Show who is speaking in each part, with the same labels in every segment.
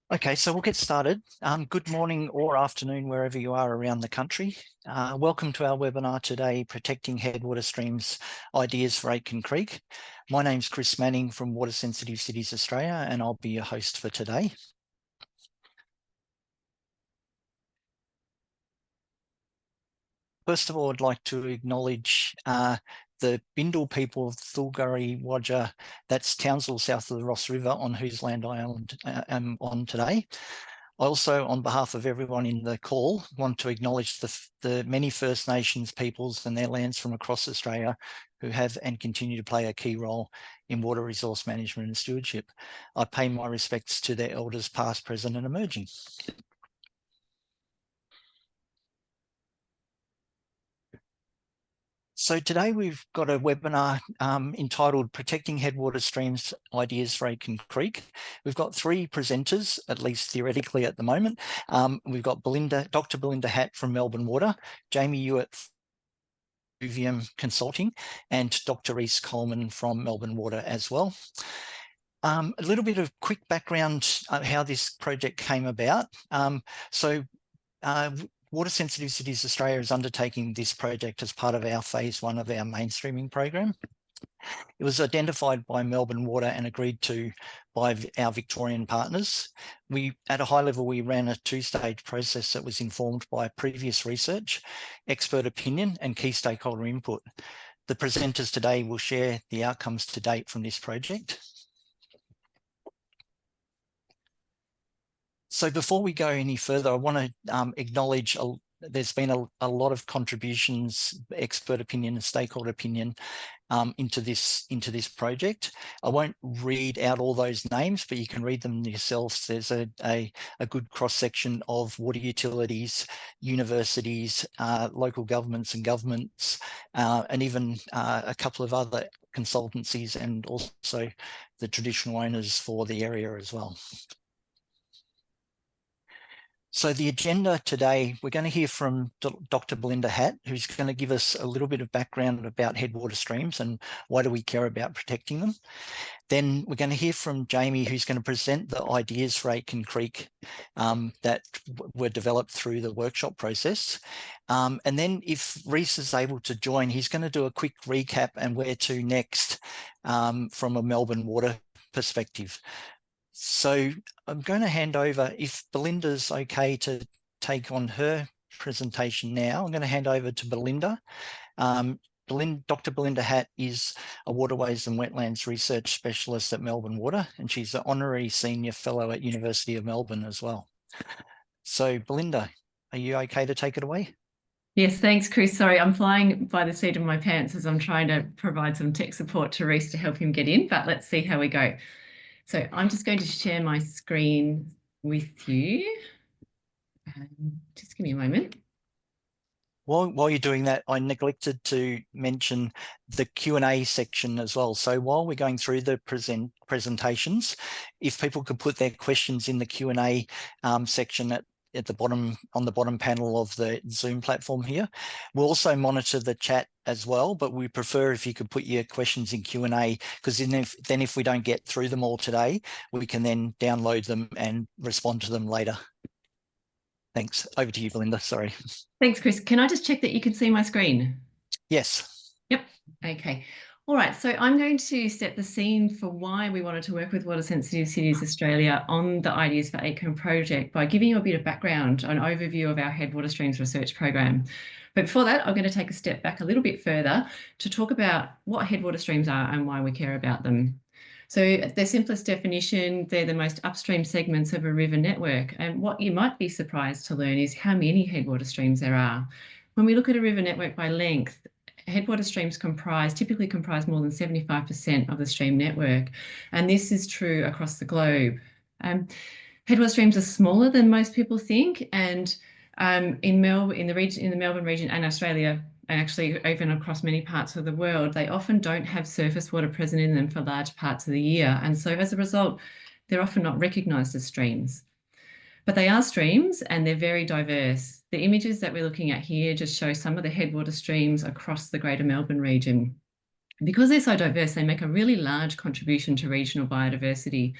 Speaker 1: Okay, so we'll get started. Good morning or afternoon, wherever you are around the country. Welcome to our webinar today, Protecting Headwater Streams, Ideas for Aitken Creek. My name's Chris Manning from Water Sensitive Cities Australia, and I'll be your host for today. First of all, I'd like to acknowledge the Bindal people of Thulgari Wajah, that's Townsville south of the Ross River, on whose land I am on today. I also, on behalf of everyone in the call, want to acknowledge the many First Nations peoples and their lands from across Australia who have and continue to play a key role in water resource management and stewardship. I pay my respects to their elders past, present and emerging. So today we've got a webinar entitled Protecting Headwater Streams, Ideas for Aitken Creek. We've got three presenters, at least theoretically at the moment. We've got Dr. Belinda Hatt from Melbourne Water, Jamie Ewart from Consulting, and Dr. Reese Coleman from Melbourne Water as well. A little bit of quick background on how this project came about. Water Sensitive Cities Australia is undertaking this project as part of our phase 1 of our mainstreaming program. It was identified by Melbourne Water and agreed to by our Victorian partners. At a high level, we ran a two-stage process that was informed by previous research, expert opinion, and key stakeholder input. The presenters today will share the outcomes to date from this project. So before we go any further, I want to acknowledge there's been a lot of contributions, expert opinion and stakeholder opinion into this project. I won't read out all those names, but you can read them yourselves. There's a good cross-section of water utilities, universities, local governments and governments, and even a couple of other consultancies, and also the traditional owners for the area as well. So the agenda today, we're going to hear from Dr. Belinda Hatt, who's going to give us a little bit of background about headwater streams and why do we care about protecting them. Then we're going to hear from Jamie, who's going to present the ideas for Aitken Creek that were developed through the workshop process. And then if Reese is able to join, he's going to do a quick recap and where to next from a Melbourne Water perspective. So I'm going to hand over, if Belinda's okay to take on her presentation now, I'm going to hand over to Belinda. Dr. Belinda Hatt is a Waterways and Wetlands Research Specialist at Melbourne Water, and she's an Honorary Senior Fellow at University of Melbourne as well. So Belinda, are you okay to take it away?
Speaker 2: Yes, thanks, Chris. Sorry, I'm flying by the seat of my pants as I'm trying to provide some tech support to Reese to help him get in, but let's see how we go. So I'm just going to share my screen with you. Just give me a moment.
Speaker 1: While you're doing that, I neglected to mention the Q&A section as well. So while we're going through the presentations, if people could put their questions in the Q&A section at the bottom, on the bottom panel of the Zoom platform here. We'll also monitor the chat as well, but we prefer if you could put your questions in Q&A, because then if we don't get through them all today, we can then download them and respond to them later. Thanks. Over to you, Belinda. Sorry.
Speaker 2: Thanks, Chris. Can I just check that you can see my screen?
Speaker 1: Yes.
Speaker 2: Yep. Okay. All right, so I'm going to set the scene for why we wanted to work with Water Sensitive Cities Australia on the Ideas for Aitken project by giving you a bit of background, an overview of our Headwater Streams research program. But before that, I'm going to take a step back a little bit further to talk about what headwater streams are and why we care about them. So the simplest definition, they're the most upstream segments of a river network. And what you might be surprised to learn is how many headwater streams there are. When we look at a river network by length, headwater streams typically comprise more than 75% of the stream network, and this is true across the globe. Headwater streams are smaller than most people think, and in the Melbourne region and Australia, and actually even across many parts of the world, they often don't have surface water present in them for large parts of the year, and so as a result, they're often not recognised as streams. But they are streams and they're very diverse. The images that we're looking at here just show some of the headwater streams across the Greater Melbourne region. Because they're so diverse, they make a really large contribution to regional biodiversity.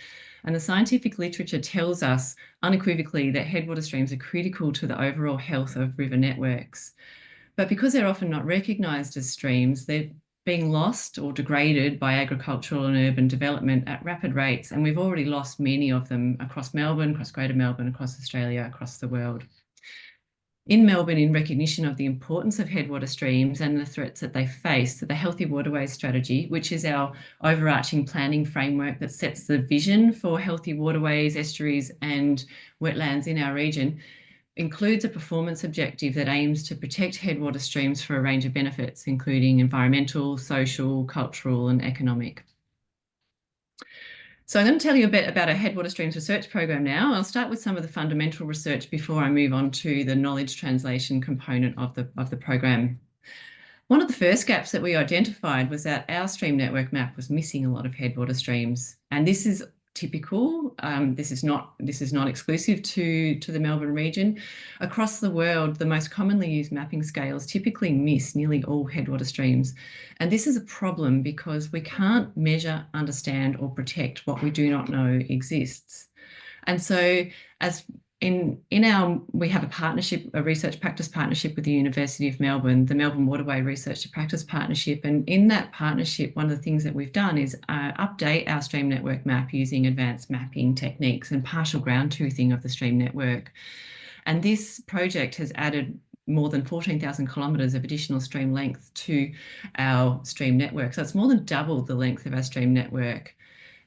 Speaker 2: And the scientific literature tells us unequivocally that headwater streams are critical to the overall health of river networks. But because they're often not recognised as streams, they're being lost or degraded by agricultural and urban development at rapid rates. And we've already lost many of them across Melbourne, across Greater Melbourne, across Australia, across the world. In Melbourne, in recognition of the importance of headwater streams and the threats that they face, the Healthy Waterways Strategy, which is our overarching planning framework that sets the vision for healthy waterways, estuaries and wetlands in our region, includes a performance objective that aims to protect headwater streams for a range of benefits, including environmental, social, cultural and economic. So I'm going to tell you a bit about our Headwater Streams research program now. I'll start with some of the fundamental research before I move on to the knowledge translation component of the program. One of the first gaps that we identified was that our stream network map was missing a lot of headwater streams, and this is typical. This is not exclusive to the Melbourne region. Across the world, the most commonly used mapping scales typically miss nearly all headwater streams. And this is a problem because we can't measure, understand, or protect what we do not know exists. And so we have a partnership, a research practice partnership with the University of Melbourne, the Melbourne Waterway Research to Practice Partnership. And in that partnership, one of the things that we've done is update our stream network map using advanced mapping techniques and partial ground truthing of the stream network. And this project has added more than 14,000 kilometres of additional stream length to our stream network. So it's more than double the length of our stream network.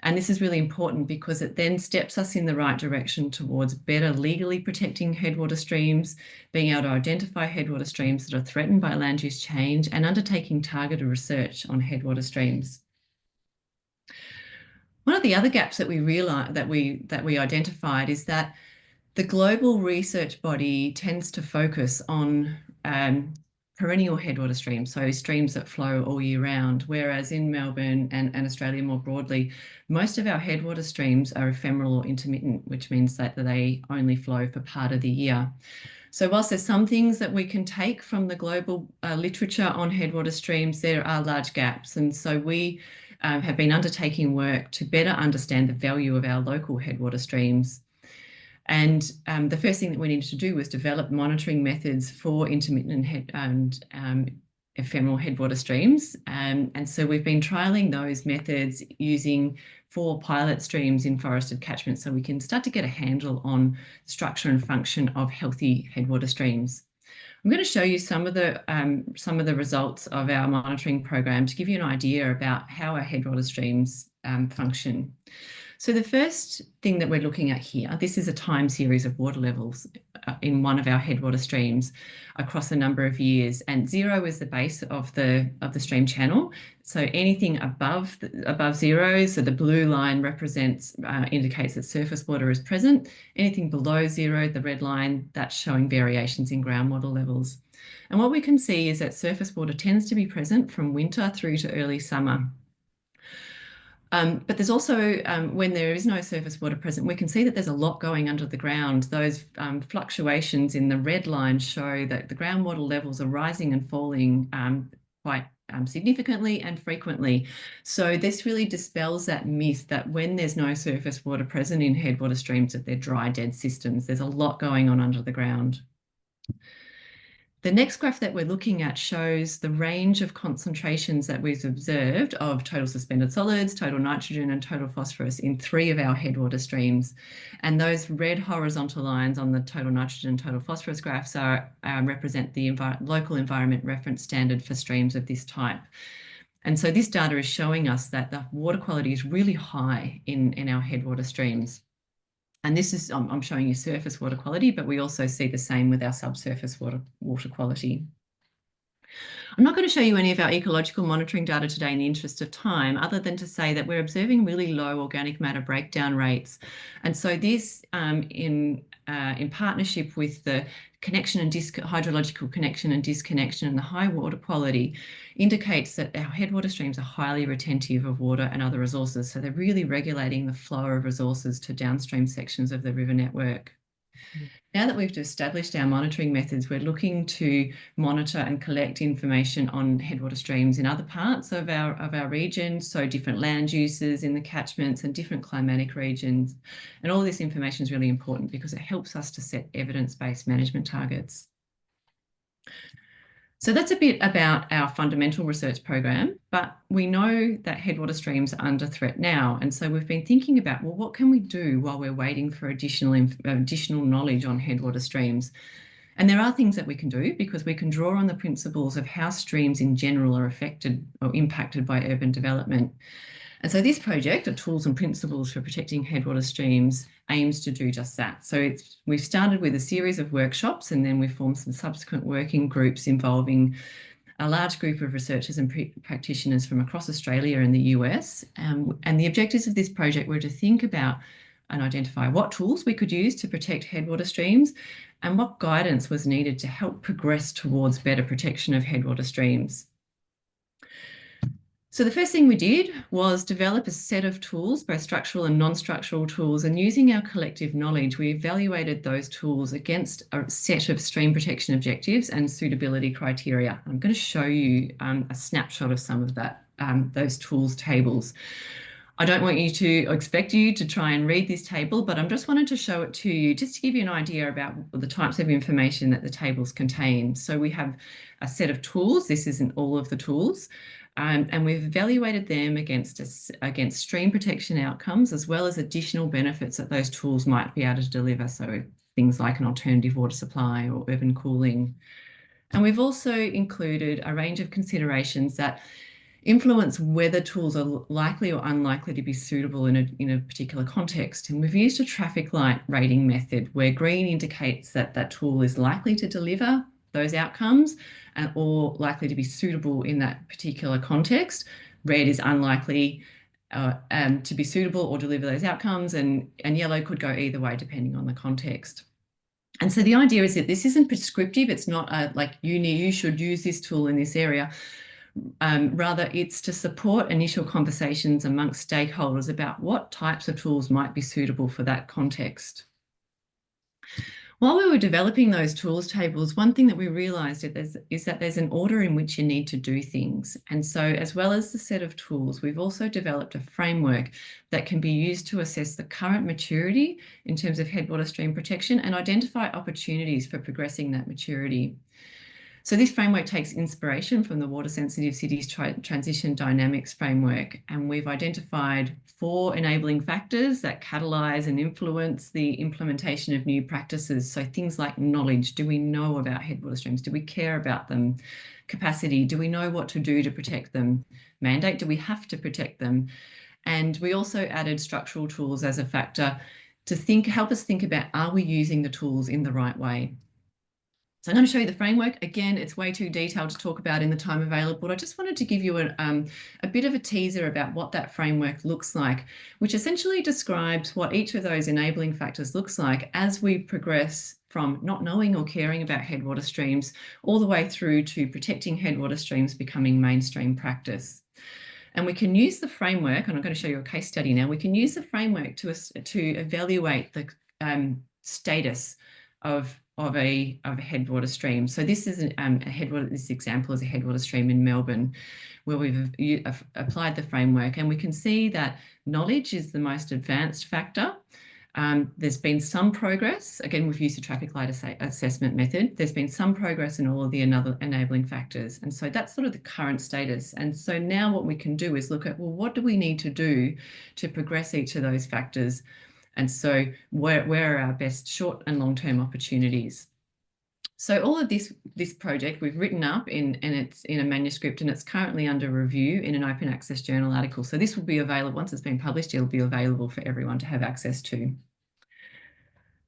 Speaker 2: And this is really important because it then steps us in the right direction towards better legally protecting headwater streams, being able to identify headwater streams that are threatened by land use change, and undertaking targeted research on headwater streams. One of the other gaps that we realized that we identified is that the global research body tends to focus on perennial headwater streams, so streams that flow all year round, whereas in Melbourne and Australia more broadly, most of our headwater streams are ephemeral or intermittent, which means that they only flow for part of the year. So whilst there's some things that we can take from the global literature on headwater streams, there are large gaps. And so we have been undertaking work to better understand the value of our local headwater streams. And the first thing that we needed to do was develop monitoring methods for intermittent and ephemeral headwater streams. And so we've been trialling those methods using 4 pilot streams in forested catchments so we can start to get a handle on structure and function of healthy headwater streams. I'm going to show you some of the results of our monitoring program to give you an idea about how our headwater streams function. So the first thing that we're looking at here, this is a time series of water levels in one of our headwater streams across a number of years, and 0 is the base of the stream channel. So anything above 0, so the blue line represents indicates that surface water is present. Anything below 0, the red line, that's showing variations in groundwater levels. And what we can see is that surface water tends to be present from winter through to early summer. But there's also, when there is no surface water present, we can see that there's a lot going under the ground. Those fluctuations in the red line show that the groundwater levels are rising and falling quite significantly and frequently. So this really dispels that myth that when there's no surface water present in headwater streams, that they're dry, dead systems. There's a lot going on under the ground. The next graph that we're looking at shows the range of concentrations that we've observed of total suspended solids, total nitrogen and total phosphorus in 3 of our headwater streams. And those red horizontal lines on the total nitrogen and total phosphorus graphs represent the local environment reference standard for streams of this type. And so this data is showing us that the water quality is really high in our headwater streams. And this is, I'm showing you surface water quality, but we also see the same with our subsurface water quality. I'm not going to show you any of our ecological monitoring data today in the interest of time, other than to say that we're observing really low organic matter breakdown rates. And so this, in partnership with the connection and hydrological connection and disconnection and the high water quality, indicates that our headwater streams are highly retentive of water and other resources. So they're really regulating the flow of resources to downstream sections of the river network. Now that we've established our monitoring methods, we're looking to monitor and collect information on headwater streams in other parts of our region, so different land uses in the catchments and different climatic regions. And all this information is really important because it helps us to set evidence-based management targets. So that's a bit about our fundamental research program, but we know that headwater streams are under threat now. And so we've been thinking about, well, what can we do while we're waiting for additional knowledge on headwater streams? And there are things that we can do because we can draw on the principles of how streams in general are affected or impacted by urban development. And so this project of tools and principles for protecting headwater streams aims to do just that. So we've started with a series of workshops, and then we've formed some subsequent working groups involving a large group of researchers and practitioners from across Australia and the US. And the objectives of this project were to think about and identify what tools we could use to protect headwater streams and what guidance was needed to help progress towards better protection of headwater streams. So the first thing we did was develop a set of tools, both structural and non-structural tools, and using our collective knowledge, we evaluated those tools against a set of stream protection objectives and suitability criteria. I'm going to show you a snapshot of some of those tools tables. I don't want expect you to try and read this table, but I'm just wanted to show it to you just to give you an idea about the types of information that the tables contain. So we have a set of tools. This isn't all of the tools. And we've evaluated them against stream protection outcomes, as well as additional benefits that those tools might be able to deliver. So things like an alternative water supply or urban cooling. And we've also included a range of considerations that influence whether tools are likely or unlikely to be suitable in a particular context. And we've used a traffic light rating method where green indicates that that tool is likely to deliver those outcomes or likely to be suitable in that particular context. Red is unlikely to be suitable or deliver those outcomes, and yellow could go either way depending on the context. And so the idea is that this isn't prescriptive. It's not like you should use this tool in this area. Rather, it's to support initial conversations amongst stakeholders about what types of tools might be suitable for that context. While we were developing those tools tables, one thing that we realised is that there's an order in which you need to do things. And so as well as the set of tools, we've also developed a framework that can be used to assess the current maturity in terms of headwater stream protection and identify opportunities for progressing that maturity. So this framework takes inspiration from the Water Sensitive Cities Transition Dynamics framework, and we've identified 4 enabling factors that catalyse and influence the implementation of new practices. So things like knowledge. Do we know about headwater streams? Do we care about them? Capacity. Do we know what to do to protect them? Mandate. Do we have to protect them? And we also added structural tools as a factor to help us think about, are we using the tools in the right way? So I'm going to show you the framework. Again, it's way too detailed to talk about in the time available, but I just wanted to give you a bit of a teaser about what that framework looks like, which essentially describes what each of those enabling factors looks like as we progress from not knowing or caring about headwater streams all the way through to protecting headwater streams becoming mainstream practice. And we can use the framework, and I'm going to show you a case study now. We can use the framework to evaluate the status of a headwater stream. So this is this example is a headwater stream in Melbourne, where we've applied the framework, and we can see that knowledge is the most advanced factor. There's been some progress. Again, we've used the traffic light assessment method. There's been some progress in all of the enabling factors. And so that's sort of the current status. And so now what we can do is look at, well, what do we need to do to progress each of those factors? And so where are our best short and long-term opportunities? So all of this project we've written up and it's in a manuscript, and it's currently under review in an open access journal article. So this will be available, once it's been published, it'll be available for everyone to have access to.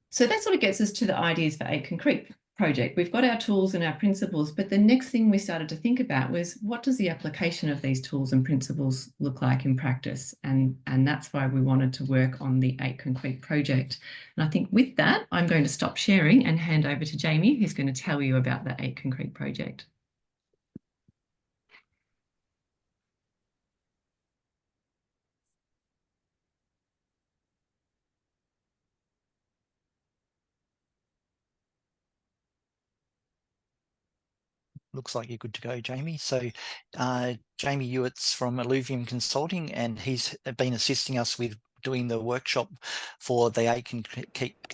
Speaker 2: So that sort of gets us to the ideas for Aitken Creek project. We've got our tools and our principles, but the next thing we started to think about was, what does the application of these tools and principles look like in practice? And that's why we wanted to work on the Aitken Creek project. And I think with that, I'm going to stop sharing and hand over to Jamie, who's going to tell you about the Aitken Creek project.
Speaker 1: looks like you're good to go, Jamie. So Jamie Ewett's from Alluvium Consulting, and he's been assisting us with doing the workshop for the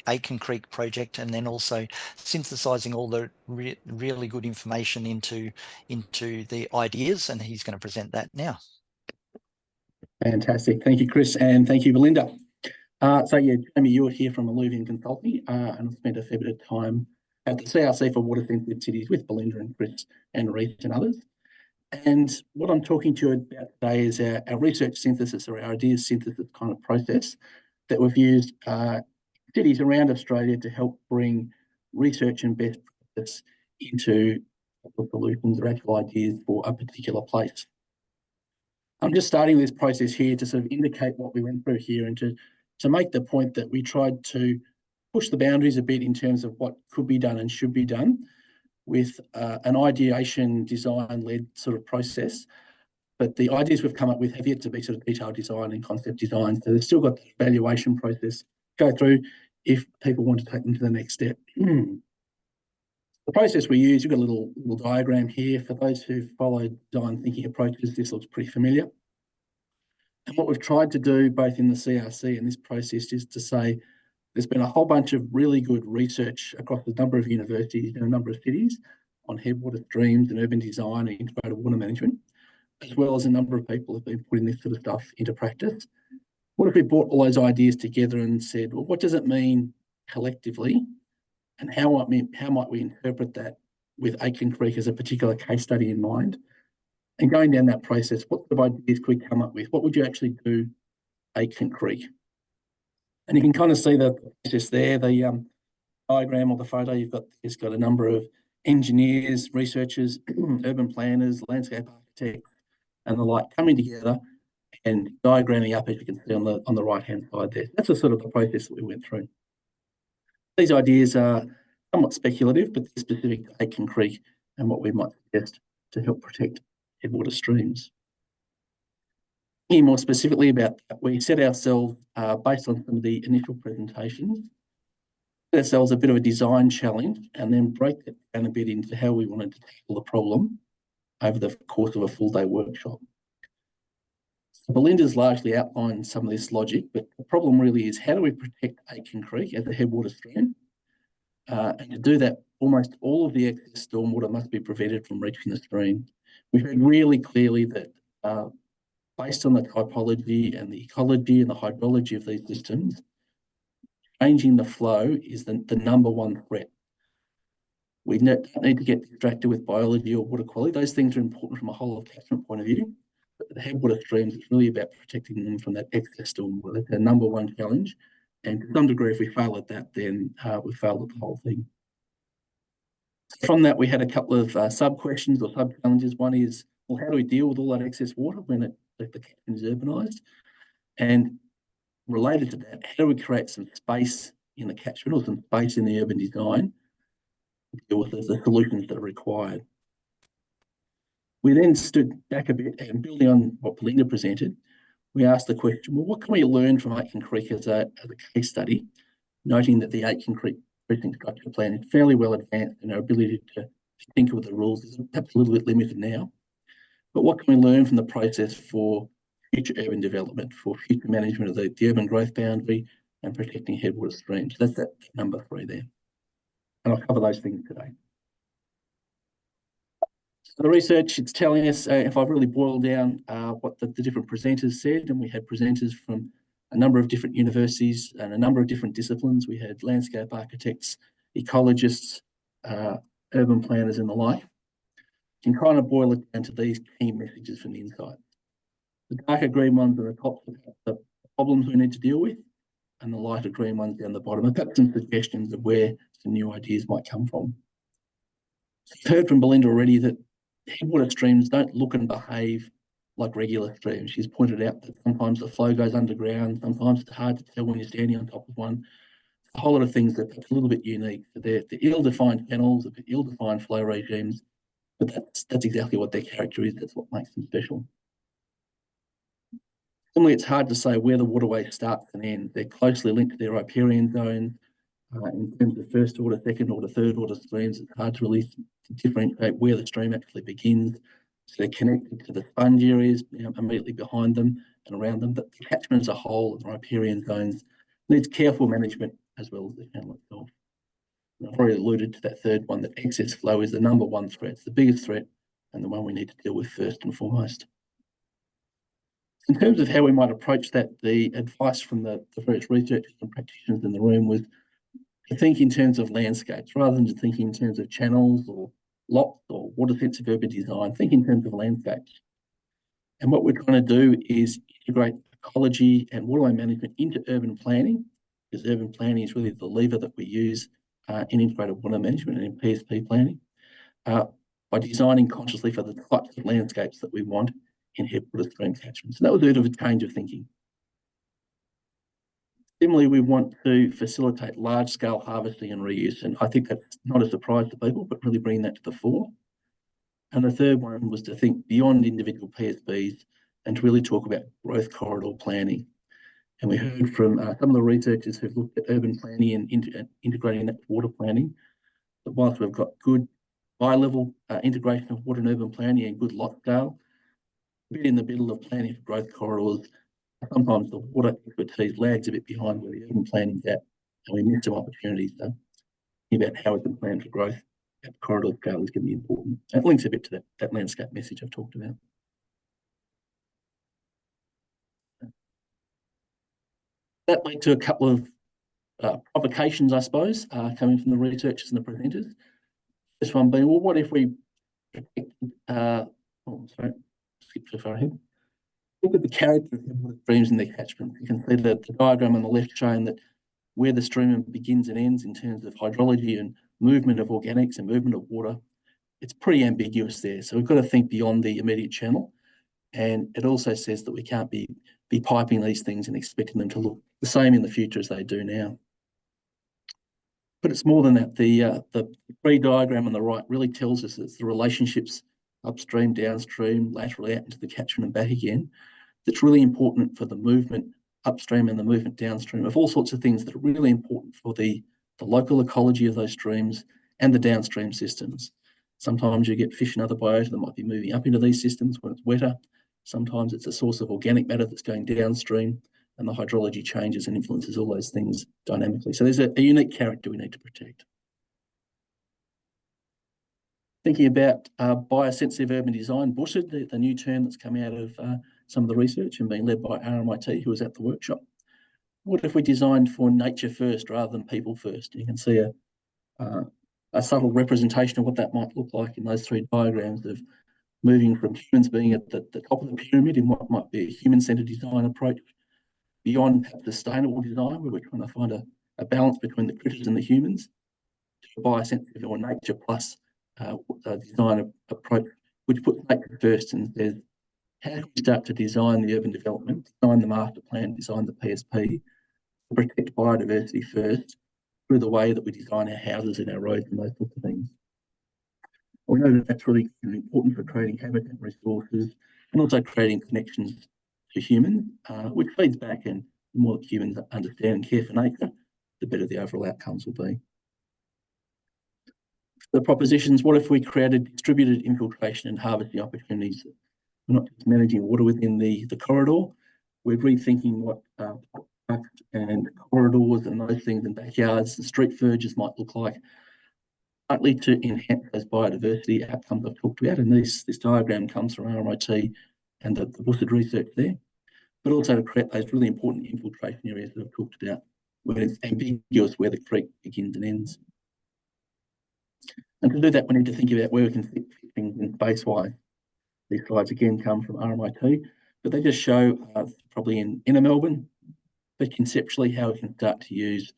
Speaker 1: Aitken Creek project, and then also synthesizing all the really good information into the ideas, and he's going to present that now.
Speaker 3: Fantastic. Thank you, Chris, and thank you, Belinda. So yeah, Jamie Ewett here from Alluvium Consulting, and I've spent a fair bit of time at the CRC for water sensitive cities with Belinda and Chris and Reece and others. And what I'm talking to you about today is our research synthesis, or our ideas synthesis kind of process that we've used cities around Australia to help bring research and best practice into solutions or actual ideas for a particular place. I'm just starting this process here to sort of indicate what we went through here, and to make the point that we tried to push the boundaries a bit in terms of what could be done and should be done with an ideation design-led sort of process. But the ideas we've come up with have yet to be sort of detailed design and concept design. So they've still got the evaluation process go through if people want to take them to the next step. The process we use, you've got a little diagram here. For those who follow design thinking approaches, this looks pretty familiar. And what we've tried to do both in the CRC and this process is to say there's been a whole bunch of really good research across a number of universities and a number of cities on headwater streams and urban design and integrated water management, as well as a number of people have been putting this sort of stuff into practice. What if we brought all those ideas together and said, well, what does it mean collectively? And how might we interpret that with Aitken Creek as a particular case study in mind? And going down that process, what sort of ideas could we come up with? What would you actually do Aitken Creek? And you can kind of see the process there, the diagram or the photo it's got a number of engineers, researchers, urban planners, landscape architects, and the like coming together and diagramming up, as you can see on the right-hand side there. That's the sort of the process that we went through. These ideas are somewhat speculative, but they're specific to Aitken Creek and what we might suggest to help protect headwater streams. Here more specifically about that, we set ourselves, based on some of the initial presentations, set ourselves a bit of a design challenge and then break that down a bit into how we wanted to tackle the problem over the course of a full day workshop. So Belinda's largely outlined some of this logic, but the problem really is how do we protect Aitken Creek as a headwater stream? And to do that, almost all of the excess stormwater must be prevented from reaching the stream. We heard really clearly that based on the typology and the ecology and the hydrology of these systems, changing the flow is the number one threat. We don't need to get distracted with biology or water quality. Those things are important from a whole of catchment point of view. But the headwater streams, it's really about protecting them from that excess stormwater. That's the number one challenge. And to some degree, if we fail at that, then we failed at the whole thing. So from that, we had a couple of sub-questions or sub-challenges. One is, well, how do we deal with all that excess water when the catchment is urbanised? And related to that, how do we create some space in the catchment or some space in the urban design to deal with the solutions that are required? We then stood back a bit and building on what Belinda presented, we asked the question, well, what can we learn from Aitken Creek as a case study, noting that the Aitken Creek Precinct Structure Plan is fairly well advanced and our ability to think of the rules is perhaps a little bit limited now. But what can we learn from the process for future urban development, for future management of the urban growth boundary and protecting headwater streams? That's that number 3 there. And I'll cover those things today. So the research, it's telling us, if I've really boiled down what the different presenters said, and we had presenters from a number of different universities and a number of different disciplines. We had landscape architects, ecologists, urban planners and the like. You can kind of boil it down to these key messages from the insight. The darker green ones are the top of the problems we need to deal with, and the lighter green ones down the bottom. I've got some suggestions of where some new ideas might come from. So you've heard from Belinda already that headwater streams don't look and behave like regular streams. She's pointed out that sometimes the flow goes underground, sometimes it's hard to tell when you're standing on top of one. It's a whole lot of things that are a little bit unique. So they're ill-defined channels, they're ill-defined flow regimes, but that's exactly what their character is. That's what makes them special. Similarly, it's hard to say where the waterway starts and ends. They're closely linked to their riparian zones. In terms of first order, second order, third order streams, it's hard to really differentiate where the stream actually begins. So they're connected to the sponge areas immediately behind them and around them. But the catchment as a whole, the riparian zones, needs careful management as well as the channel itself. And I've already alluded to that third one, that excess flow is the number one threat. It's the biggest threat and the one we need to deal with first and foremost. In terms of how we might approach that, the advice from the various researchers and practitioners in the room was to think in terms of landscapes rather than just thinking in terms of channels or lots or water-sensitive urban design. Think in terms of landscapes. And what we're trying to do is integrate ecology and waterway management into urban planning, because urban planning is really the lever that we use in integrated water management and in PSP planning, by designing consciously for the types of landscapes that we want in headwater stream catchments. So that was a bit of a change of thinking. Similarly, we want to facilitate large-scale harvesting and reuse, and I think that's not a surprise to people, but really bring that to the fore. And the third one was to think beyond individual PSBs and to really talk about growth corridor planning. And we heard from some of the researchers who've looked at urban planning and integrating that with water planning, that whilst we've got good high-level integration of water and urban planning and good lot scale, a bit in the middle of planning for growth corridors, sometimes the water expertise lags a bit behind where the urban planning's at, and we miss some opportunities. So thinking about how we can plan for growth at the corridor scale is going to be important. It links a bit to that landscape message I've talked about. That led to a couple of provocations, I suppose, coming from the researchers and the presenters. This one being, well, what if we skip too far ahead. Look at the character of the streams in their catchments. You can see the diagram on the left showing that where the stream begins and ends in terms of hydrology and movement of organics and movement of water. It's pretty ambiguous there. So we've got to think beyond the immediate channel. And it also says that we can't be piping these things and expecting them to look the same in the future as they do now. But it's more than that. The tree diagram on the right really tells us it's the relationships upstream, downstream, laterally out into the catchment and back again, that's really important for the movement upstream and the movement downstream of all sorts of things that are really important for the local ecology of those streams and the downstream systems. Sometimes you get fish and other biota that might be moving up into these systems when it's wetter. Sometimes it's a source of organic matter that's going downstream, and the hydrology changes and influences all those things dynamically. So there's a unique character we need to protect. Thinking about biosensitive urban design, BUSD, the new term that's come out of some of the research and being led by RMIT, who was at the workshop. What if we designed for nature first rather than people first? You can see a subtle representation of what that might look like in those three diagrams of moving from humans being at the top of the pyramid in what might be a human-centered design approach, beyond sustainable design, where we're trying to find a balance between the critters and the humans, to a biosensitive or nature plus design approach, which puts nature first and says, how do we start to design the urban development, design the master plan, design the PSP, to protect biodiversity first through the way that we design our houses and our roads and those sorts of things. We know that that's really important for creating habitat resources and also creating connections to humans, which feeds back, and the more that humans understand and care for nature, the better the overall outcomes will be. The propositions, what if we created distributed infiltration and harvesting opportunities? We're not just managing water within the corridor, we're rethinking what ducts and corridors and those things and backyards and street verges might look like, partly to enhance those biodiversity outcomes I've talked about. And this diagram comes from RMIT and the BUSD research there, but also to create those really important infiltration areas that I've talked about, where it's ambiguous where the creek begins and ends. And to do that, we need to think about where we can fit things in space-wise. These slides again come from RMIT, but they just show probably in inner Melbourne, but conceptually how we can start to use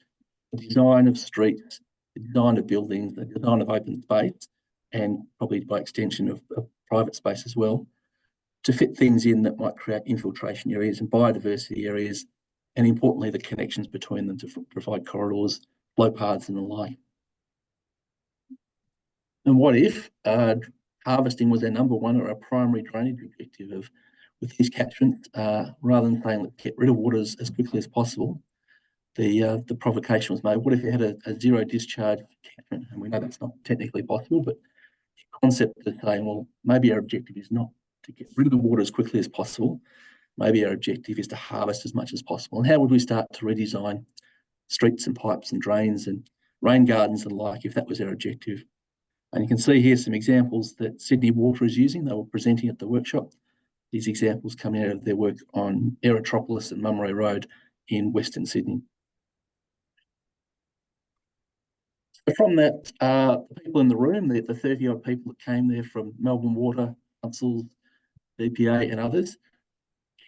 Speaker 3: the design of streets, the design of buildings, the design of open space, and probably by extension of private space as well, to fit things in that might create infiltration areas and biodiversity areas, and importantly, the connections between them to provide corridors, flow paths and the like. And what if harvesting was our number one or our primary drainage objective with these catchments, rather than saying, let's get rid of water as quickly as possible? the provocation was made, what if you had a zero discharge catchment? And we know that's not technically possible, but the concept of saying, well, maybe our objective is not to get rid of the water as quickly as possible. Maybe our objective is to harvest as much as possible. And how would we start to redesign streets and pipes and drains and rain gardens and like, if that was our objective? And you can see here some examples that Sydney Water is using. They were presenting at the workshop. These examples coming out of their work on Aerotropolis and Mummeray Road in Western Sydney. So from that, the people in the room, the 30-odd people that came there from Melbourne Water, councils, DPA and others,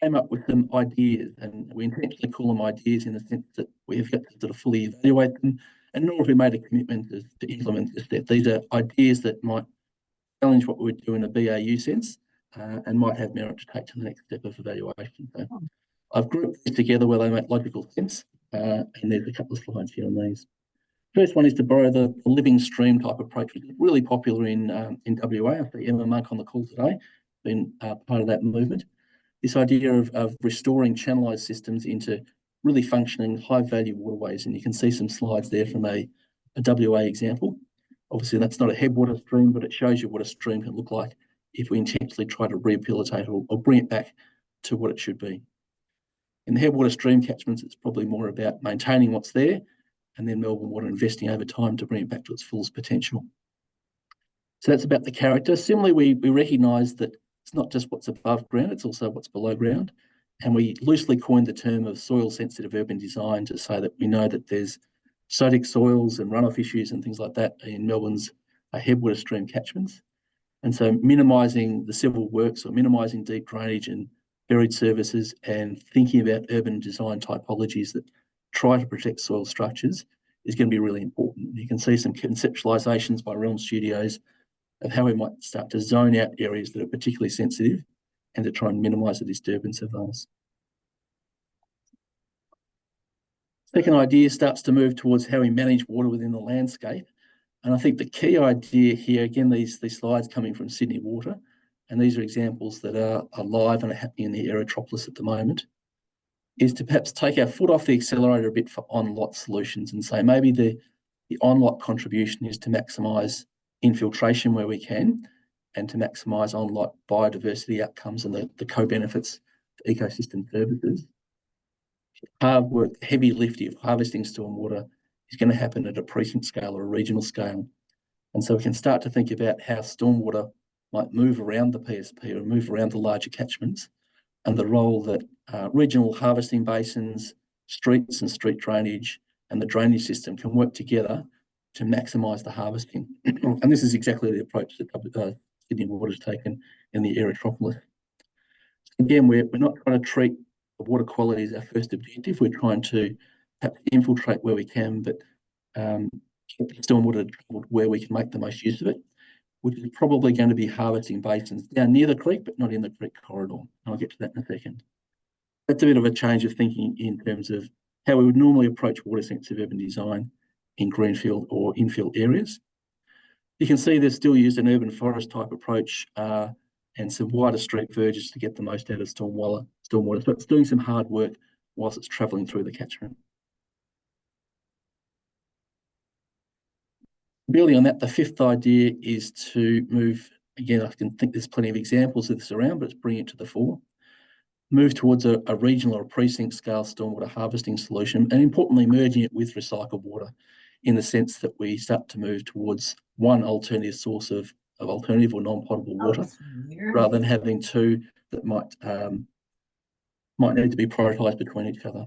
Speaker 3: came up with some ideas, and we intentionally call them ideas in the sense that we have yet to sort of fully evaluate them, and nor have we made a commitment to implement this step. These are ideas that might challenge what we would do in a BAU sense, and might have merit to take to the next step of evaluation. So I've grouped these together where they make logical sense, and there's a couple of slides here on these. First one is to borrow the living stream type approach, which is really popular in WA. I see Emma Monk on the call today, been part of that movement. This idea of restoring channelized systems into really functioning high-value waterways, and you can see some slides there from a WA example. Obviously, that's not a headwater stream, but it shows you what a stream can look like if we intentionally try to rehabilitate or bring it back to what it should be. In the headwater stream catchments, it's probably more about maintaining what's there, and then Melbourne Water investing over time to bring it back to its fullest potential. So that's about the character. Similarly, we recognise that it's not just what's above ground, it's also what's below ground. And we loosely coined the term of soil-sensitive urban design to say that we know that there's sodic soils and runoff issues and things like that in Melbourne's headwater stream catchments. And so minimising the civil works or minimising deep drainage and buried services and thinking about urban design typologies that try to protect soil structures is going to be really important. You can see some conceptualisations by Realm Studios of how we might start to zone out areas that are particularly sensitive and to try and minimise the disturbance of those. Second idea starts to move towards how we manage water within the landscape. And I think the key idea here, again, these slides coming from Sydney Water, and these are examples that are live and are happening in the Aerotropolis at the moment, is to perhaps take our foot off the accelerator a bit for on-lot solutions and say maybe the on-lot contribution is to maximise infiltration where we can and to maximise on-lot biodiversity outcomes and the co-benefits for ecosystem services. Hard work, heavy lifting of harvesting stormwater is going to happen at a precinct scale or a regional scale. And so we can start to think about how stormwater might move around the PSP or move around the larger catchments, and the role that regional harvesting basins, streets and street drainage, and the drainage system can work together to maximise the harvesting. And this is exactly the approach that Sydney Water has taken in the Aerotropolis. Again, we're not trying to treat the water quality as our first objective. We're trying to perhaps infiltrate where we can, but keep stormwater where we can make the most use of it, which is probably going to be harvesting basins down near the creek, but not in the creek corridor. I'll get to that in a second. That's a bit of a change of thinking in terms of how we would normally approach water-sensitive urban design in greenfield or infill areas. You can see they've still used an urban forest type approach and some wider street verges to get the most out of stormwater. So it's doing some hard work whilst it's travelling through the catchment. Building on that, the fifth idea is to move, again, I can think there's plenty of examples of this around, but it's bringing it to the fore. Move towards a regional or a precinct scale stormwater harvesting solution, and importantly, merging it with recycled water in the sense that we start to move towards one alternative source of alternative or non-potable water, rather than having two that might need to be prioritised between each other.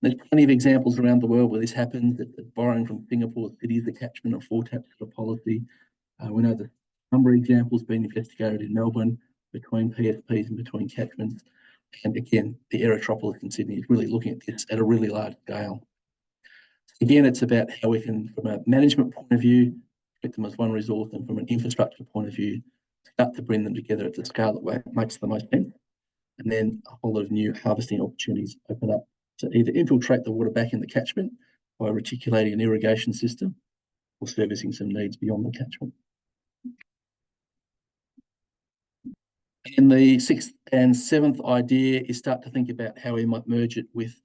Speaker 3: There's plenty of examples around the world where this happens, that borrowing from Singapore City, the catchment of 4 taps for policy. We know the number of examples being investigated in Melbourne between PSPs and between catchments. And again, the Aerotropolis in Sydney is really looking at this at a really large scale. Again, it's about how we can, from a management point of view, treat them as one resource, and from an infrastructure point of view, start to bring them together at the scale that makes the most sense. And then a whole lot of new harvesting opportunities open up to either infiltrate the water back in the catchment by reticulating an irrigation system or servicing some needs beyond the catchment. And the 6th and 7th idea is start to think about how we might merge it with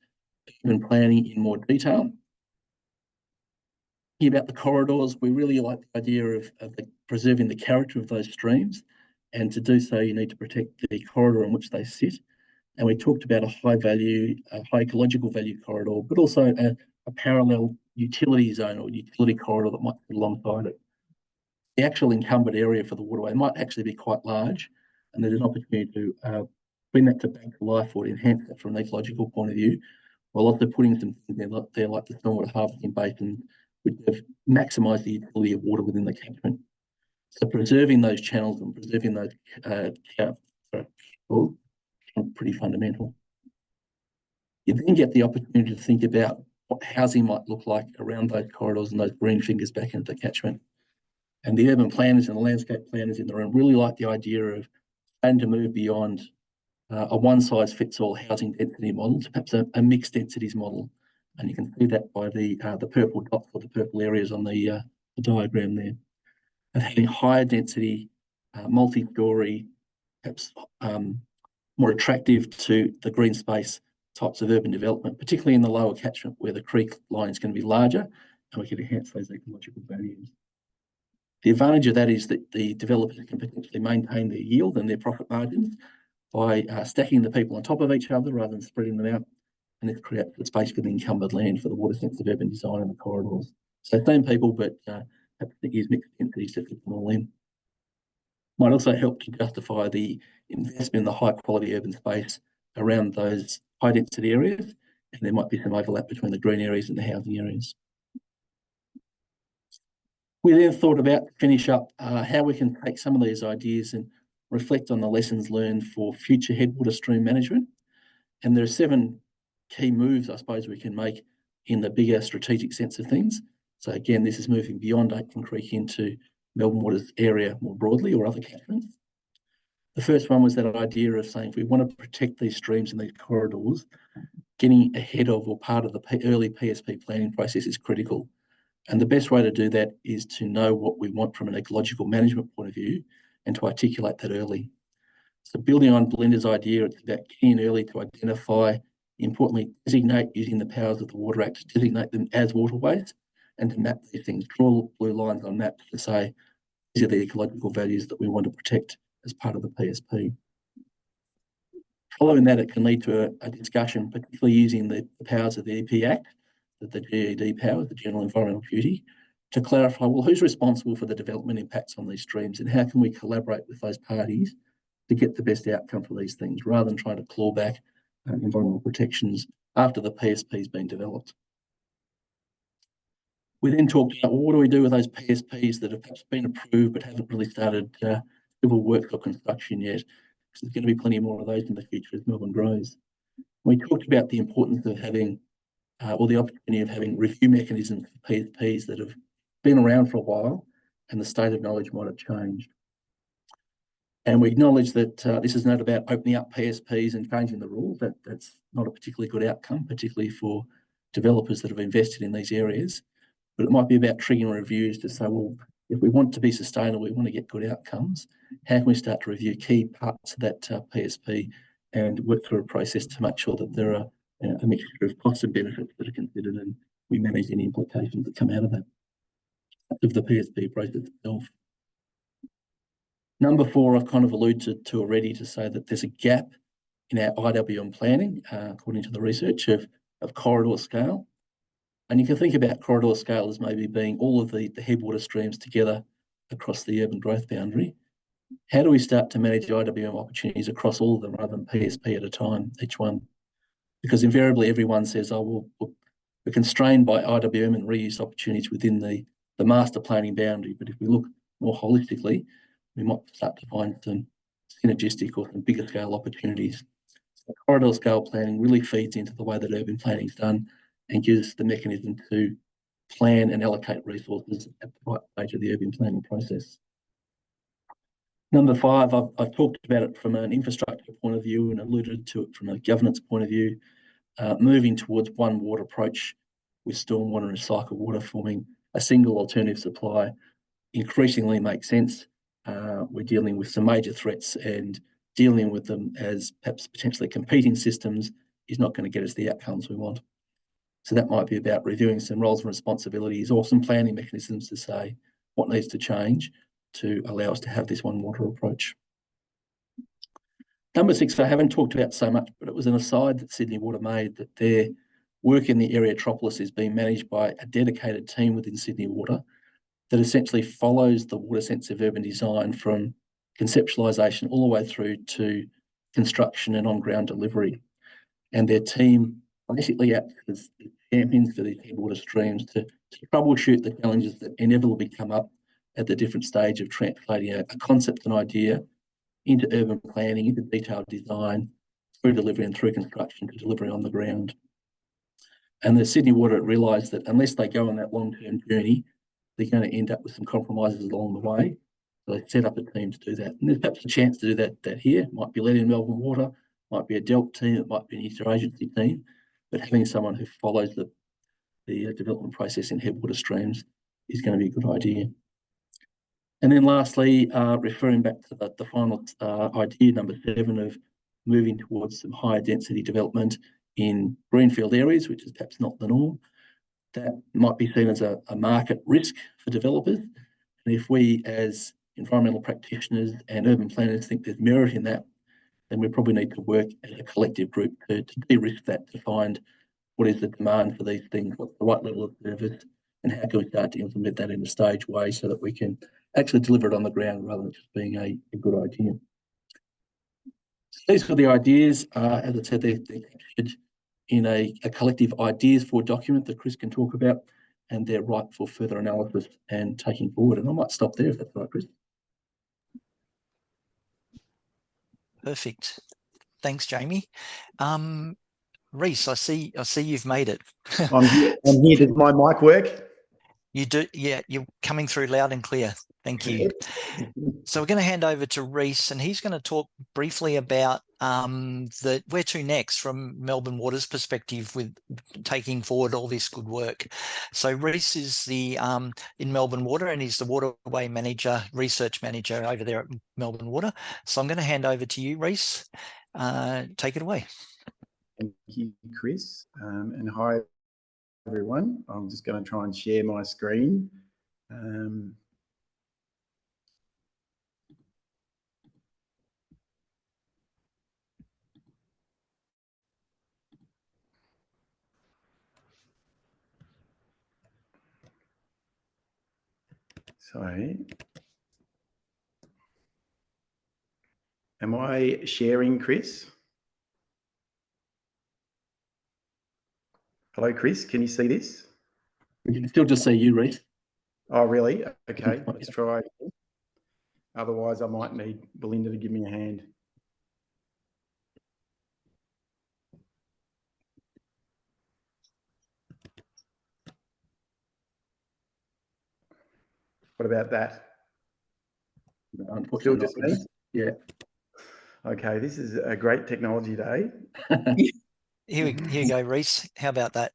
Speaker 3: urban planning in more detail. About the corridors, we really like the idea of preserving the character of those streams, and to do so you need to protect the corridor in which they sit. And we talked about a high ecological value corridor, but also a parallel utility zone or utility corridor that might sit alongside it. The actual encumbered area for the waterway might actually be quite large, and there's an opportunity to bring that to back to life or enhance that from an ecological point of view, while also putting some things there like the stormwater harvesting basin, which have maximised the utility of water within the catchment. So preserving those channels and preserving those pretty fundamental. You then get the opportunity to think about what housing might look like around those corridors and those green fingers back into the catchment. And the urban planners and the landscape planners in the room really like the idea of starting to move beyond a one-size-fits-all housing density model to perhaps a mixed densities model. And you can see that by the purple dots or the purple areas on the diagram there. And having higher density, multi-storey, perhaps more attractive to the green space types of urban development, particularly in the lower catchment where the creek line is going to be larger and we can enhance those ecological values. The advantage of that is that the developers can potentially maintain their yield and their profit margins by stacking the people on top of each other rather than spreading them out, and this creates the space for the encumbered land for the water-sensitive urban design in the corridors. So same people, but have to use mixed densities to fit them all in. Might also help to justify the investment in the high-quality urban space around those high-density areas, and there might be some overlap between the green areas and the housing areas. We then thought about, to finish up, how we can take some of these ideas and reflect on the lessons learned for future headwater stream management. And there are 7 key moves, I suppose, we can make in the bigger strategic sense of things. So again, this is moving beyond Aitken Creek into Melbourne Water's area more broadly or other catchments. The first one was that idea of saying if we want to protect these streams and these corridors, getting ahead of or part of the early PSP planning process is critical. And the best way to do that is to know what we want from an ecological management point of view and to articulate that early. So building on Belinda's idea, it's about getting in early to identify, importantly, designate using the powers of the Water Act to designate them as waterways and to map these things, draw blue lines on maps to say, these are the ecological values that we want to protect as part of the PSP. Following that, it can lead to a discussion, particularly using the powers of the EP Act, the GED powers, the General Environmental Duty, to clarify, well, who's responsible for the development impacts on these streams and how can we collaborate with those parties to get the best outcome for these things, rather than trying to claw back environmental protections after the PSP has been developed. We then talked about, well, what do we do with those PSPs that have perhaps been approved but haven't really started civil works or construction yet? Because there's going to be plenty more of those in the future as Melbourne grows. We talked about the importance of having, or the opportunity of having review mechanisms for PSPs that have been around for a while and the state of knowledge might have changed. And we acknowledge that this is not about opening up PSPs and changing the rules. That's not a particularly good outcome, particularly for developers that have invested in these areas. But it might be about triggering reviews to say, well, if we want to be sustainable, we want to get good outcomes, how can we start to review key parts of that PSP and work through a process to make sure that there are a mixture of costs and benefits that are considered and we manage any implications that come out of that, of the PSP process itself. Number 4, I've kind of alluded to already, to say that there's a gap in our IWM planning, according to the research, of corridor scale. And you can think about corridor scale as maybe being all of the headwater streams together across the urban growth boundary. How do we start to manage IWM opportunities across all of them rather than PSP at a time, each one? Because invariably everyone says, oh, well, we're constrained by IWM and reuse opportunities within the master planning boundary. But if we look more holistically, we might start to find some synergistic or some bigger scale opportunities. So corridor scale planning really feeds into the way that urban planning is done and gives us the mechanism to plan and allocate resources at the right stage of the urban planning process. Number 5, I've talked about it from an infrastructure point of view and alluded to it from a governance point of view. Moving towards one water approach with stormwater and recycled water forming a single alternative supply increasingly makes sense. We're dealing with some major threats, and dealing with them as perhaps potentially competing systems is not going to get us the outcomes we want. So that might be about reviewing some roles and responsibilities or some planning mechanisms to say what needs to change to allow us to have this one water approach. Number 6, I haven't talked about so much, but it was an aside that Sydney Water made, that their work in the Areatropolis is being managed by a dedicated team within Sydney Water that essentially follows the water sensitive urban design from conceptualisation all the way through to construction and on-ground delivery. And their team basically acts as champions for these headwater streams to troubleshoot the challenges that inevitably come up at the different stage of translating a concept and idea into urban planning, into detailed design, through delivery and through construction to delivery on the ground. And the Sydney Water realised that unless they go on that long-term journey, they're going to end up with some compromises along the way. So they set up a team to do that. And there's perhaps a chance to do that here. It might be led in Melbourne Water, might be a DELT team, it might be an interagency team, but having someone who follows the development process in headwater streams is going to be a good idea. And then lastly, referring back to the final idea, number 7, of moving towards some higher density development in greenfield areas, which is perhaps not the norm. That might be seen as a market risk for developers. And if we as environmental practitioners and urban planners think there's merit in that, then we probably need to work as a collective group to de-risk that, to find what is the demand for these things, what's the right level of service, and how can we start to implement that in a stage way so that we can actually deliver it on the ground rather than just being a good idea. So these were the ideas. As I said, they're captured in a collective ideas for document that Chris can talk about, and they're ripe for further analysis and taking forward. And I might stop there if that's right, Chris.
Speaker 1: Perfect. Thanks, Jamie. Reese, I see you've made it.
Speaker 4: I'm here. Does my mic work?
Speaker 1: You do, yeah, you're coming through loud and clear. Thank you. So we're going to hand over to Reese, and he's going to talk briefly about where to next from Melbourne Water's perspective with taking forward all this good work. So Reese is in Melbourne Water, and he's the waterway manager, research manager over there at Melbourne Water. So I'm going to hand over to you, Reese. Take it away.
Speaker 4: Thank you, Chris. And hi, everyone. I'm just going to try and share my screen. So, am I sharing, Chris? Hello, Chris. Can you see this?
Speaker 3: We can still just see you, Reese.
Speaker 4: Oh, really? Okay, let's try again. Otherwise, I might need Belinda to give me a hand. What about that?
Speaker 3: Unfortunately,
Speaker 4: still just me?
Speaker 3: Yeah.
Speaker 4: Okay, this is a great technology day.
Speaker 1: Here you go, Reese. How about that?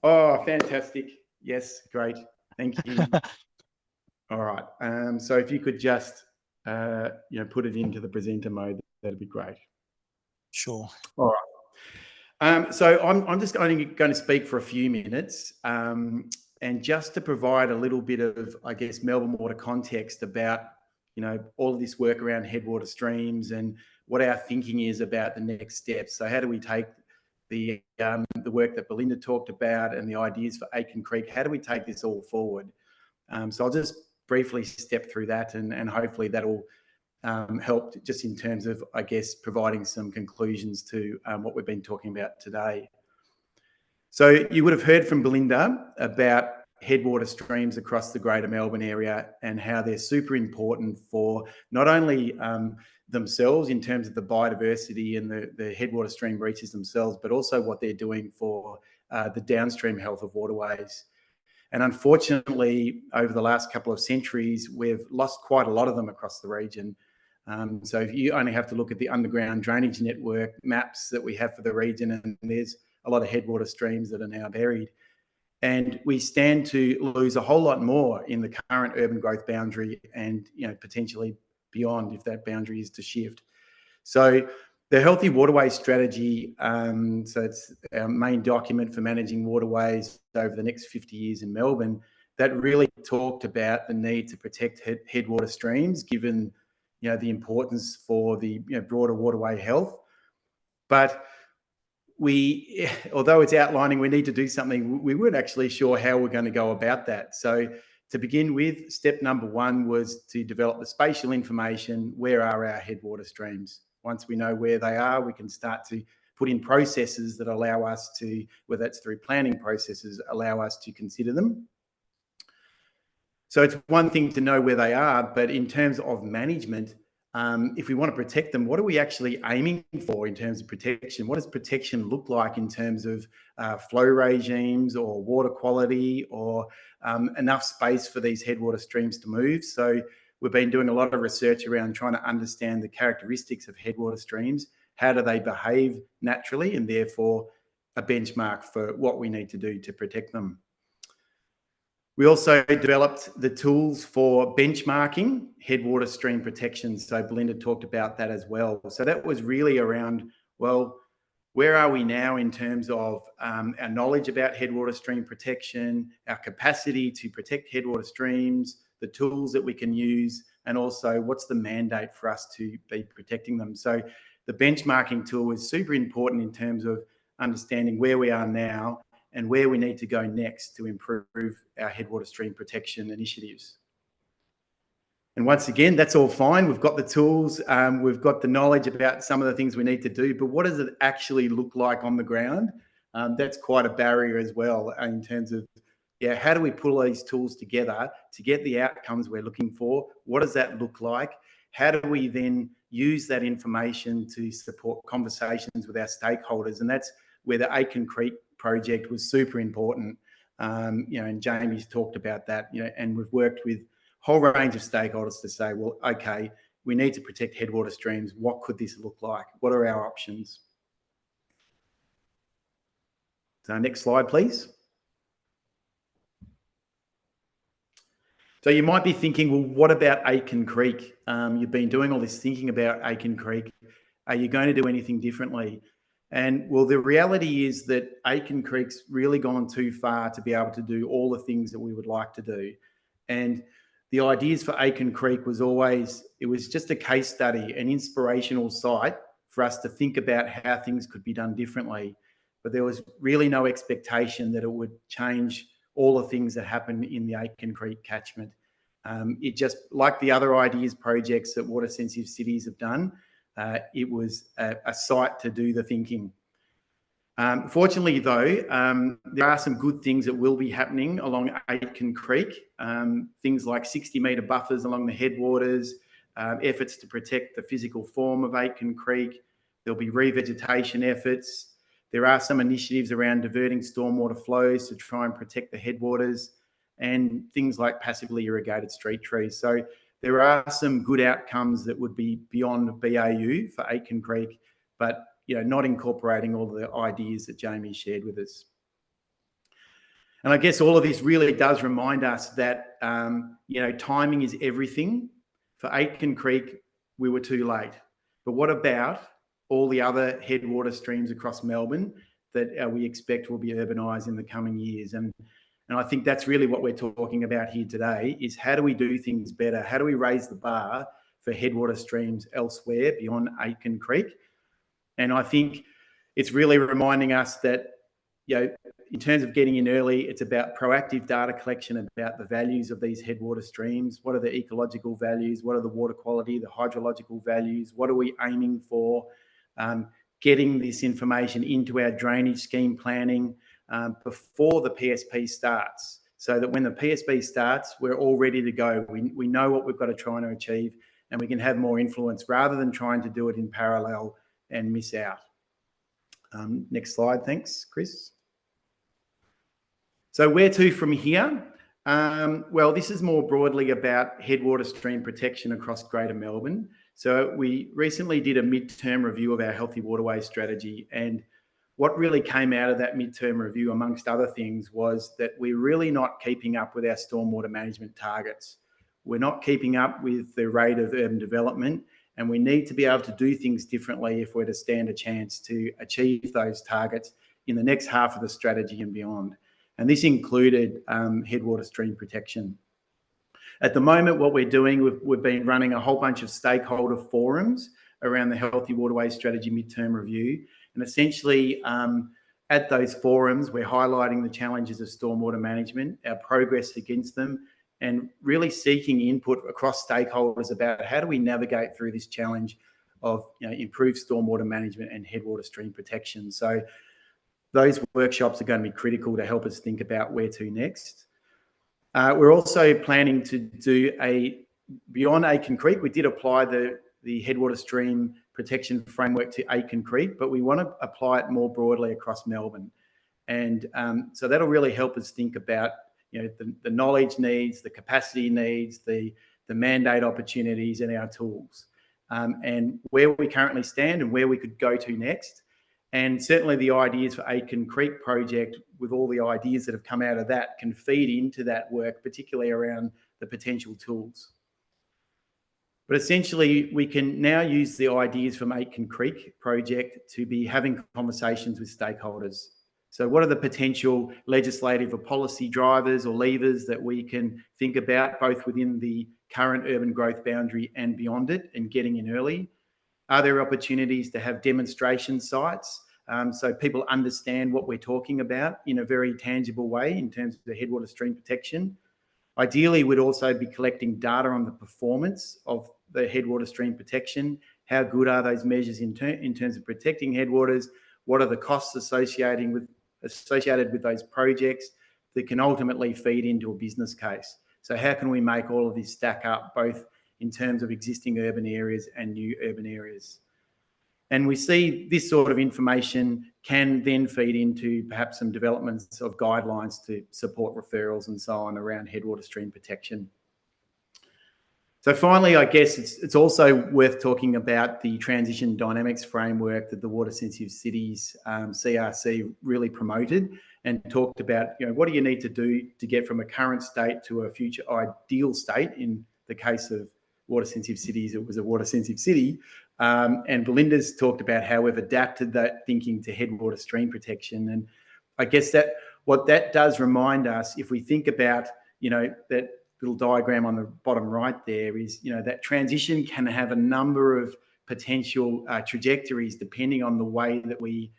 Speaker 4: Oh, fantastic. Yes, great. Thank you. All right. So if you could just, put it into the presenter mode, that'd be great.
Speaker 1: Sure.
Speaker 4: All right. So I'm just only going to speak for a few minutes, and just to provide a little bit of, I guess, Melbourne Water context about, all of this work around headwater streams and what our thinking is about the next steps. So how do we take the work that Belinda talked about and the ideas for Aitken Creek? How do we take this all forward? So I'll just briefly step through that, and hopefully that'll help just in terms of, I guess, providing some conclusions to what we've been talking about today. So you would have heard from Belinda about headwater streams across the Greater Melbourne area and how they're super important for not only themselves in terms of the biodiversity and the headwater stream reaches themselves, but also what they're doing for the downstream health of waterways. And unfortunately, over the last couple of centuries, we've lost quite a lot of them across the region. So if you only have to look at the underground drainage network maps that we have for the region, and there's a lot of headwater streams that are now buried. And we stand to lose a whole lot more in the current urban growth boundary and, potentially beyond if that boundary is to shift. So The Healthy Waterway Strategy, so it's our main document for managing waterways over the next 50 years in Melbourne, that really talked about the need to protect headwater streams, given the importance for the broader waterway health. But although it's outlining we need to do something, we weren't actually sure how we're going to go about that. So to begin with, step number one was to develop the spatial information. Where are our headwater streams? Once we know where they are, we can start to put in processes that allow us to, whether that's through planning processes, allow us to consider them. So it's one thing to know where they are, but in terms of management, if we want to protect them, what are we actually aiming for in terms of protection? What does protection look like in terms of flow regimes or water quality or enough space for these headwater streams to move? So we've been doing a lot of research around trying to understand the characteristics of headwater streams. How do they behave naturally, and therefore a benchmark for what we need to do to protect them. We also developed the tools for benchmarking headwater stream protection. So Belinda talked about that as well. So that was really around, well, where are we now in terms of our knowledge about headwater stream protection, our capacity to protect headwater streams, the tools that we can use, and also what's the mandate for us to be protecting them. So the benchmarking tool is super important in terms of understanding where we are now and where we need to go next to improve our headwater stream protection initiatives. And once again, that's all fine. We've got the tools, we've got the knowledge about some of the things we need to do, but what does it actually look like on the ground? That's quite a barrier as well in terms of, how do we pull these tools together to get the outcomes we're looking for? What does that look like? How do we then use that information to support conversations with our stakeholders? And that's where the Aitken Creek project was super important. And Jamie's talked about that, and we've worked with a whole range of stakeholders to say, well, okay, we need to protect headwater streams. What could this look like? What are our options? So next slide, please. So you might be thinking, well, what about Aitken Creek? You've been doing all this thinking about Aitken Creek. Are you going to do anything differently? And well, the reality is that Aitken Creek's really gone too far to be able to do all the things that we would like to do. And the ideas for Aitken Creek was always, it was just a case study, an inspirational site for us to think about how things could be done differently. But there was really no expectation that it would change all the things that happen in the Aitken Creek catchment. It just, like the other ideas projects that water sensitive cities have done, it was a site to do the thinking. Fortunately, though, there are some good things that will be happening along Aitken Creek. Things like 60-metre buffers along the headwaters, efforts to protect the physical form of Aitken Creek. There'll be revegetation efforts. There are some initiatives around diverting stormwater flows to try and protect the headwaters, and things like passively irrigated street trees. So there are some good outcomes that would be beyond BAU for Aitken Creek, but not incorporating all the ideas that Jamie shared with us. And I guess all of this really does remind us that timing is everything. For Aitken Creek, we were too late. But what about all the other headwater streams across Melbourne that we expect will be urbanised in the coming years? And I think that's really what we're talking about here today, is how do we do things better? How do we raise the bar for headwater streams elsewhere beyond Aitken Creek? And I think it's really reminding us that, in terms of getting in early, it's about proactive data collection about the values of these headwater streams. What are the ecological values? What are the water quality, the hydrological values? What are we aiming for? Getting this information into our drainage scheme planning before the PSP starts, so that when the PSP starts, we're all ready to go. We know what we've got to try and achieve, and we can have more influence rather than trying to do it in parallel and miss out. Next slide, thanks, Chris. So where to from here? Well, this is more broadly about headwater stream protection across Greater Melbourne. So we recently did a midterm review of our Healthy Waterway strategy, and what really came out of that midterm review, amongst other things, was that we're really not keeping up with our stormwater management targets. We're not keeping up with the rate of urban development, And we need to be able to do things differently if we're to stand a chance to achieve those targets in the next half of the strategy and beyond. And this included headwater stream protection. At the moment, what we're doing, we've been running a whole bunch of stakeholder forums around the Healthy Waterways Strategy Midterm Review. And essentially, at those forums, we're highlighting the challenges of stormwater management, our progress against them, and really seeking input across stakeholders about how do we navigate through this challenge of improved stormwater management and headwater stream protection. So those workshops are going to be critical to help us think about where to next. We're also planning to do beyond Aitken Creek. We did apply the headwater stream protection framework to Aitken Creek, but we want to apply it more broadly across Melbourne. And so that'll really help us think about the knowledge needs, the capacity needs, the mandate opportunities and our tools, and where we currently stand and where we could go to next. And certainly the ideas for Aitken Creek project, with all the ideas that have come out of that, can feed into that work, particularly around the potential tools. But essentially, we can now use the ideas from Aitken Creek project to be having conversations with stakeholders. So what are the potential legislative or policy drivers or levers that we can think about, both within the current urban growth boundary and beyond it, and getting in early? Are there opportunities to have demonstration sites so people understand what we're talking about in a very tangible way in terms of the headwater stream protection? Ideally, we'd also be collecting data on the performance of the headwater stream protection. How good are those measures in terms of protecting headwaters? What are the costs associated with those projects that can ultimately feed into a business case? So how can we make all of this stack up, both in terms of existing urban areas and new urban areas? And we see this sort of information can then feed into perhaps some developments of guidelines to support referrals and so on around headwater stream protection. So finally, I guess it's also worth talking about the transition dynamics framework that the Water Sensitive Cities CRC really promoted and talked about, what do you need to do to get from a current state to a future ideal state. In the case of water sensitive cities, it was a water sensitive city. And Belinda's talked about how we've adapted that thinking to headwater stream protection. And I guess that what that does remind us, if we think about, that little diagram on the bottom right there, is, that transition can have a number of potential trajectories depending on the way that we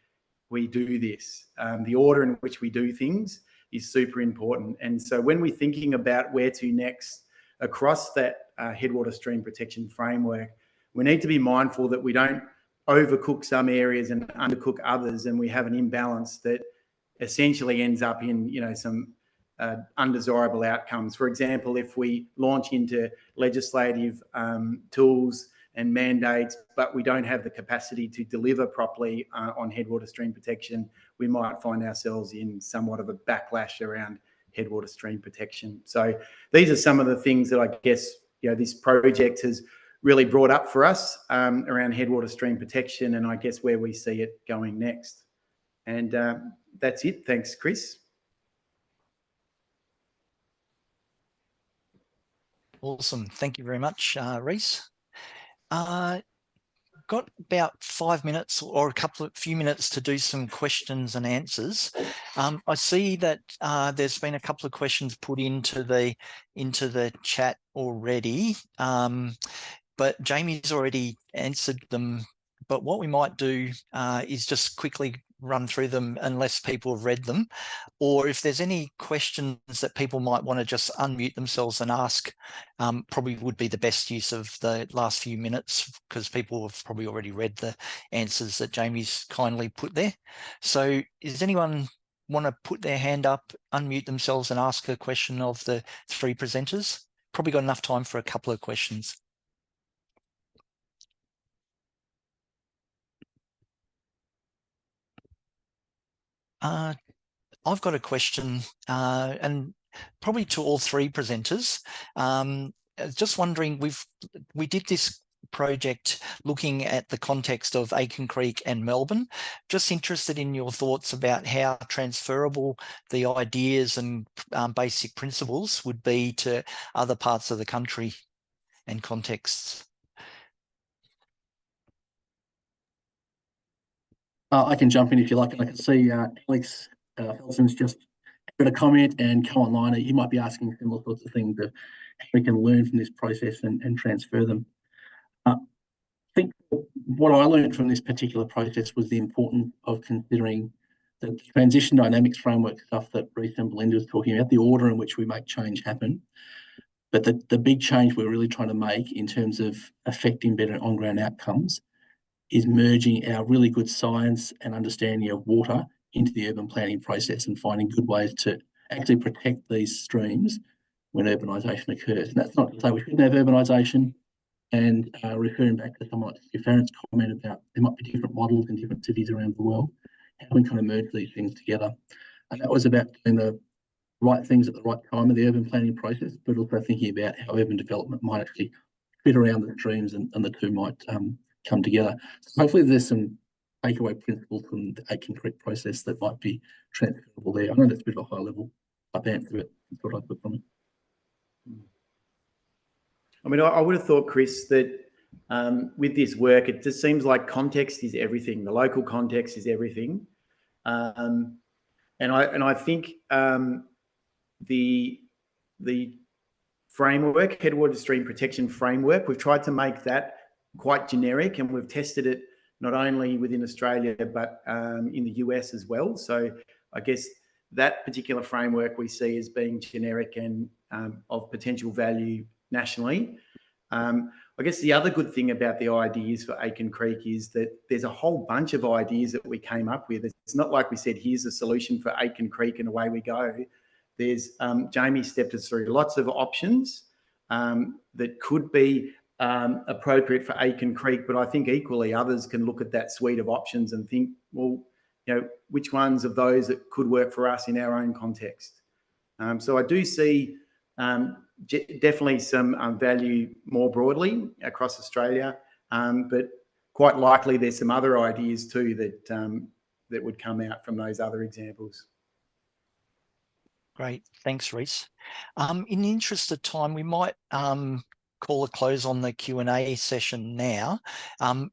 Speaker 4: do this. The order in which we do things is super important. And so when we're thinking about where to next across that headwater stream protection framework, we need to be mindful that we don't overcook some areas and undercook others, and we have an imbalance that essentially ends up in, some undesirable outcomes. For example, if we launch into legislative tools and mandates, but we don't have the capacity to deliver properly on headwater stream protection, we might find ourselves in somewhat of a backlash around headwater stream protection. So these are some of the things that I guess, this project has really brought up for us around headwater stream protection, and I guess where we see it going next. And that's it. Thanks, Chris.
Speaker 1: Awesome. Thank you very much, Reece. Got about 5 minutes or few minutes to do some questions and answers. I see that there's been a couple of questions put into the chat already, but Jamie's already answered them. But what we might do is just quickly run through them unless people have read them, or if there's any questions that people might want to just unmute themselves and ask, probably would be the best use of the last few minutes, because people have probably already read the answers that Jamie's kindly put there. So does anyone want to put their hand up, unmute themselves and ask a question of the three presenters? Probably got enough time for a couple of questions. I've got a question, and probably to all three presenters. Just wondering, we did this project looking at the context of Aitken Creek and Melbourne. Just interested in your thoughts about how transferable the ideas and basic principles would be to other parts of the country and contexts.
Speaker 3: I can jump in if you like, and I can see Alex Felson's just got a comment, and co-online, he might be asking similar sorts of things of how we can learn from this process and transfer them. I think what I learned from this particular process was the importance of considering the transition dynamics framework stuff that Reece and Belinda was talking about, the order in which we make change happen. But the big change we're really trying to make in terms of affecting better on-ground outcomes is merging our really good science and understanding of water into the urban planning process and finding good ways to actually protect these streams when urbanisation occurs. And that's not to say we shouldn't have urbanisation. And referring back to someone like Steve Farrant's comment about there might be different models in different cities around the world, how we kind of merge these things together. And that was about doing the right things at the right time of the urban planning process, but also thinking about how urban development might actually fit around the streams and the two might come together. So hopefully there's some takeaway principles from the Aitken Creek process that might be transferable there. I know that's a bit of a high level up answer, but that's what I put from it.
Speaker 4: I mean, I would have thought, Chris, that with this work, it just seems like context is everything. The local context is everything. And I think the framework, headwater stream protection framework, we've tried to make that quite generic, and we've tested it not only within Australia, but in the US as well. So I guess that particular framework we see as being generic and of potential value nationally. I guess the other good thing about the ideas for Aitken Creek is that there's a whole bunch of ideas that we came up with. It's not like we said, here's a solution for Aitken Creek and away we go. There's Jamie stepped us through lots of options that could be appropriate for Aitken Creek, but I think equally others can look at that suite of options and think, well, you know, which ones of those that could work for us in our own context. So I do see definitely some value more broadly across Australia, but quite likely there's some other ideas too that would come out from those other examples.
Speaker 1: Great, thanks, Reece. In the interest of time, we might call a close on the Q&A session now.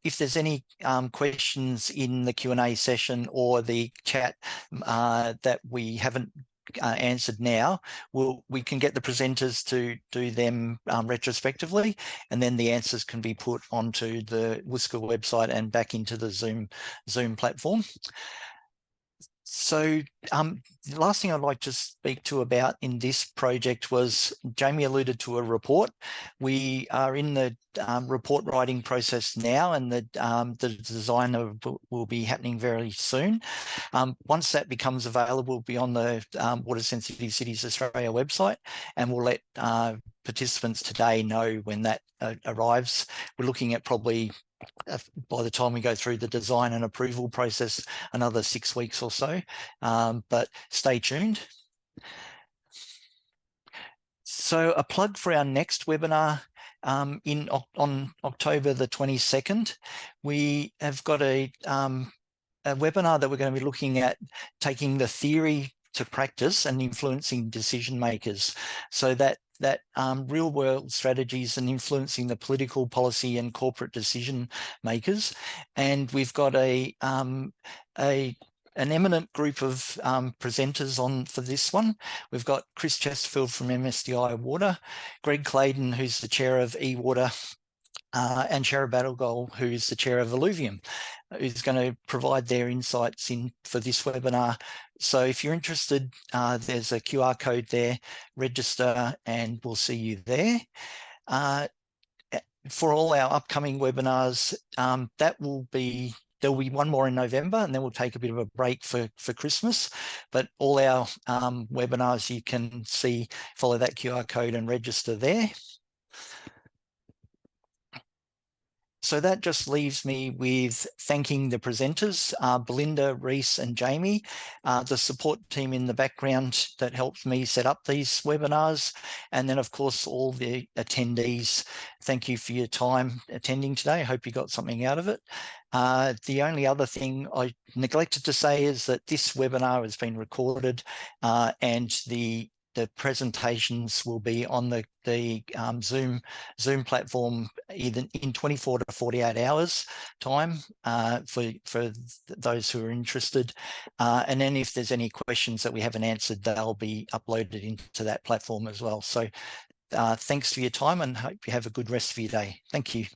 Speaker 1: If there's any questions in the Q&A session or the chat that we haven't answered now, we can get the presenters to do them retrospectively, and then the answers can be put onto the Whisker website and back into the Zoom platform. So the last thing I'd like to speak to about in this project was Jamie alluded to a report. We are in the report writing process now, and the design will be happening very soon. Once that becomes available, it'll be on the Water Sensitive Cities Australia website, and we'll let participants today know when that arrives. We're looking at probably by the time we go through the design and approval process, another 6 weeks or so, but stay tuned. So a plug for our next webinar on October the 22nd. We have got a webinar that we're going to be looking at taking the theory to practice and influencing decision makers, so that real world strategies and influencing the political, policy and corporate decision makers. And we've got an eminent group of presenters on for this one. We've got Chris Chesterfield from MSDI Water, Greg Clayton, who's the chair of eWater, and Shara Battlegol, who's the chair of Alluvium, who's going to provide their insights for this webinar. So if you're interested, there's a QR code there, register, and we'll see you there. For all our upcoming webinars, there'll be one more in November, and then we'll take a bit of a break for Christmas. But all our webinars, you can follow that QR code and register there. So that just leaves me with thanking the presenters, Belinda, Reece and Jamie, the support team in the background that helped me set up these webinars, and then of course all the attendees. Thank you for your time attending today. I hope you got something out of it. The only other thing I neglected to say is that this webinar has been recorded, and the the presentations will be on the Zoom platform either in 24 to 48 hours time for those who are interested. And then if there's any questions that we haven't answered, they'll be uploaded into that platform as well. So thanks for your time, and hope you have a good rest of your day. Thank you.